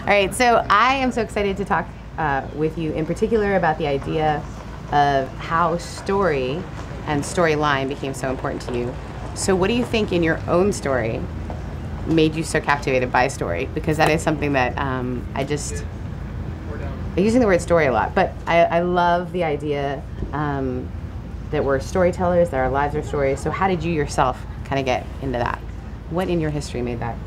All right, so I am so excited to talk with you in particular about the idea of how story and storyline became so important to you. So what do you think in your own story made you so captivated by story? Because that is something that I'm using the word story a lot, but I love the idea that we're storytellers, that our lives are stories. So how did you yourself kind of get into that? What in your history made that?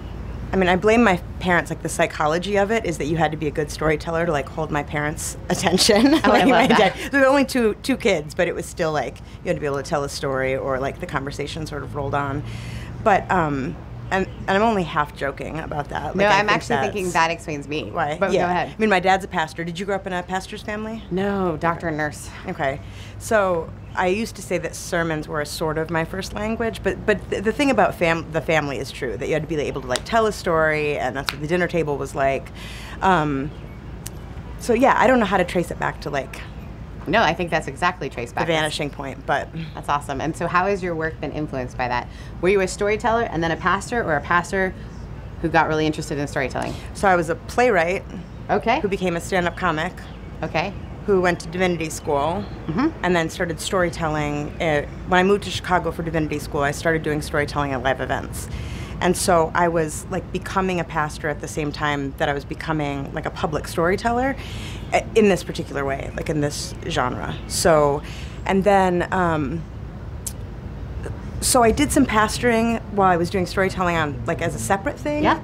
I mean, I blame my parents. Like, the psychology of it is that you had to be a good storyteller to, like, hold my parents' attention. Oh, I love that. There were only two kids, but it was still, like, you had to be able to tell a story, or, like, the conversation sort of rolled on. But, and I'm only half joking about that. Like, no, I'm actually thinking that explains me. Why? But yeah. Go ahead. I mean, my dad's a pastor. Did you grow up in a pastor's family? No, doctor and nurse. Okay. So I used to say that sermons were a sort of my first language, but the thing about the family is true, that you had to be able to, like, tell a story, and that's what the dinner table was like. So yeah, I don't know how to trace it back to, like, no, I think that's exactly traced back. The vanishing point, but... That's awesome. And so how has your work been influenced by that? Were you a storyteller and then a pastor, or a pastor who got really interested in storytelling? So I was a playwright. Okay. Who became a stand-up comic. Okay. Who went to divinity school, and then started storytelling. When I moved to Chicago for divinity school, I started doing storytelling at live events. And so I was, like, becoming a pastor at the same time that I was becoming, like, a public storyteller in this particular way, like, in this genre. So, and then, so I did some pastoring while I was doing storytelling on, like, as a separate thing. Yeah.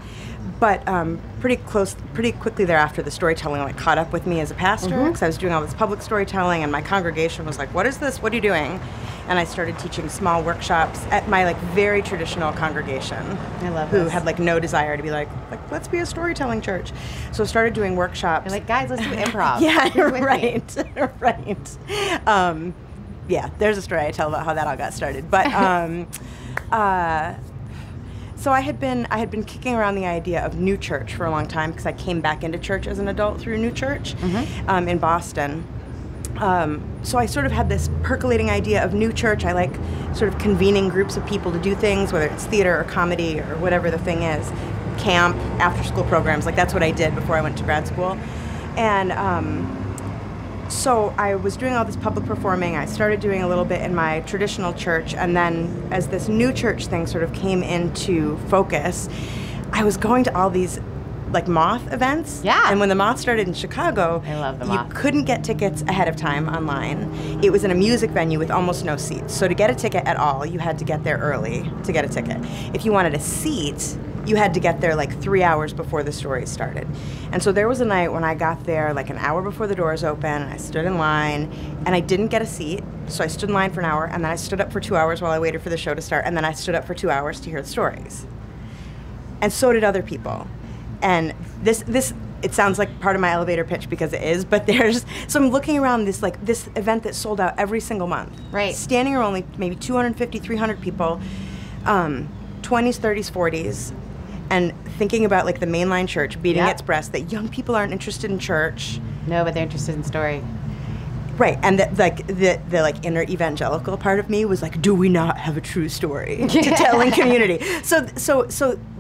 But pretty quickly thereafter, the storytelling, like, caught up with me as a pastor, because I was doing all this public storytelling, and my congregation was like, "What is this? What are you doing?" And I started teaching small workshops at my, like, very traditional congregation. I love who this. had, like, no desire to be like, let's be a storytelling church. So I started doing workshops. You're like, guys, let's do improv. Yeah, Who's with right, right. Yeah, there's a story I tell about how that all got started. But so I had been kicking around the idea of New Church for a long time, because I came back into church as an adult through New Church in Boston. So I sort of had this percolating idea of New Church. I like sort of convening groups of people to do things, whether it's theater or comedy or whatever the thing is, camp, after-school programs. Like, that's what I did before I went to grad school. And so I was doing all this public performing. I started doing a little bit in my traditional church, and then as this New Church thing sort of came into focus, I was going to all these, like, Moth events. Yeah. And when the Moth started in Chicago, I love the Moth. You couldn't get tickets ahead of time online. It was in a music venue with almost no seats. So to get a ticket at all, you had to get there early to get a ticket. If you wanted a seat, you had to get there, like, 3 hours before the story started. And so there was a night when I got there, like, an hour before the doors open, and I stood in line, and I didn't get a seat. So I stood in line for an hour, and then I stood up for 2 hours while I waited for the show to start, and then I stood up for 2 hours to hear the stories. And so did other people. And this it sounds like part of my elevator pitch, because it is, but so I'm looking around this event that sold out every single month. Right. Standing room only, maybe 250, 300 people, 20s, 30s, 40s, and thinking about, like, the mainline church beating its breast that young people aren't interested in church. No, but they're interested in story. Right, and the inner evangelical part of me was like, do we not have a true story to tell in community? So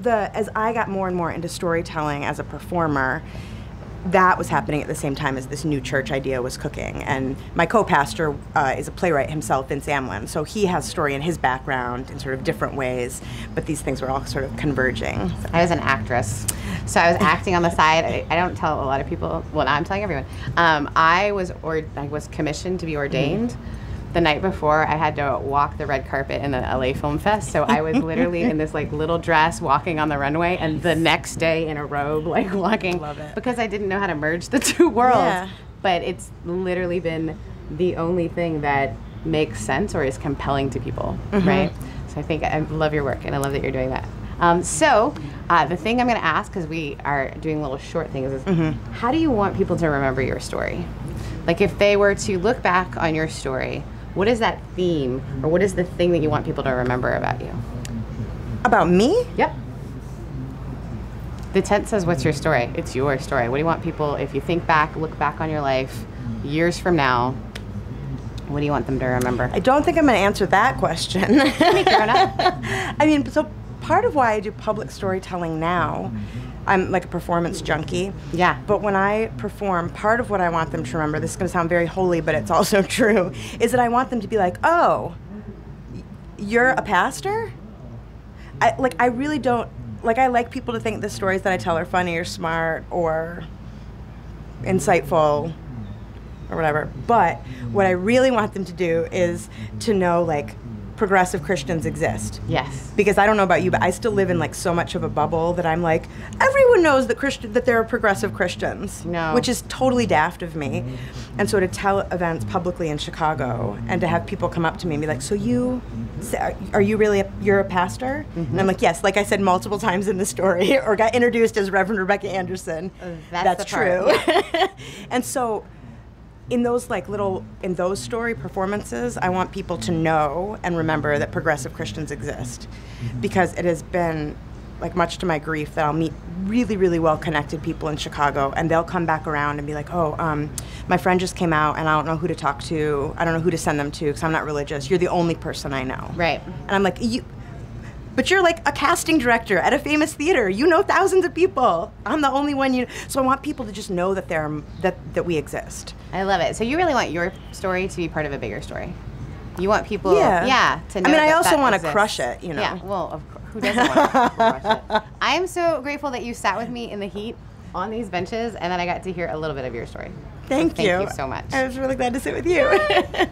as I got more and more into storytelling as a performer, that was happening at the same time as this New Church idea was cooking. And my co-pastor is a playwright himself, Vince Amlin, so he has story in his background in sort of different ways, but these things were all sort of converging. So. I was an actress, so I was acting on the side. I don't tell a lot of people, well, now I'm telling everyone. I was commissioned to be ordained. The night before, I had to walk the red carpet in the LA Film Fest, so I was literally in this, like, little dress walking on the runway, and the next day in a robe, like, walking. Love it. Because I didn't know how to merge the two worlds. Yeah. But it's literally been the only thing that makes sense or is compelling to people, right? So I love your work, and I love that you're doing that. The thing I'm going to ask, because we are doing little short things, is how do you want people to remember your story? Like, if they were to look back on your story, what is that theme, or what is the thing that you want people to remember about you? About me? Yep. The tent says, what's your story? It's your story. What do you want people, if you think back, look back on your life, years from now, what do you want them to remember? I don't think I'm going to answer that question. Fair enough. I mean, so part of why I do public storytelling now I'm like a performance junkie. Yeah. But when I perform, part of what I want them to remember, this is going to sound very holy, but it's also true, is that I want them to be like, oh, you're a pastor? I really don't, like, I like people to think the stories that I tell are funny or smart or insightful or whatever. But what I really want them to do is to know, like, progressive Christians exist. Yes. Because I don't know about you, but I still live in like so much of a bubble that I'm like, everyone knows that there are progressive Christians. No. Which is totally daft of me. And so to tell events publicly in Chicago and to have people come up to me and be like, so are you really you're a pastor? And I'm like, yes, like I said multiple times in the story, or got introduced as Reverend Rebecca Anderson. That's true. Yeah. And so in those story performances, I want people to know and remember that progressive Christians exist, because it has been, like, much to my grief, that I'll meet really, really well-connected people in Chicago, and they'll come back around and be like, oh, my friend just came out, and I don't know who to talk to. I don't know who to send them to, because I'm not religious. You're the only person I know. Right. And I'm like, but you're like a casting director at a famous theater. You know thousands of people. I'm the only one So I want people to just know that that we exist. I love it. So you really want your story to be part of a bigger story. You want people, to know. I mean, I also want to crush it, Yeah, well, of course. Who doesn't want to crush it? I am so grateful that you sat with me in the heat on these benches, and then I got to hear a little bit of your story. Thank you. Thank you so much. I was really glad to sit with you.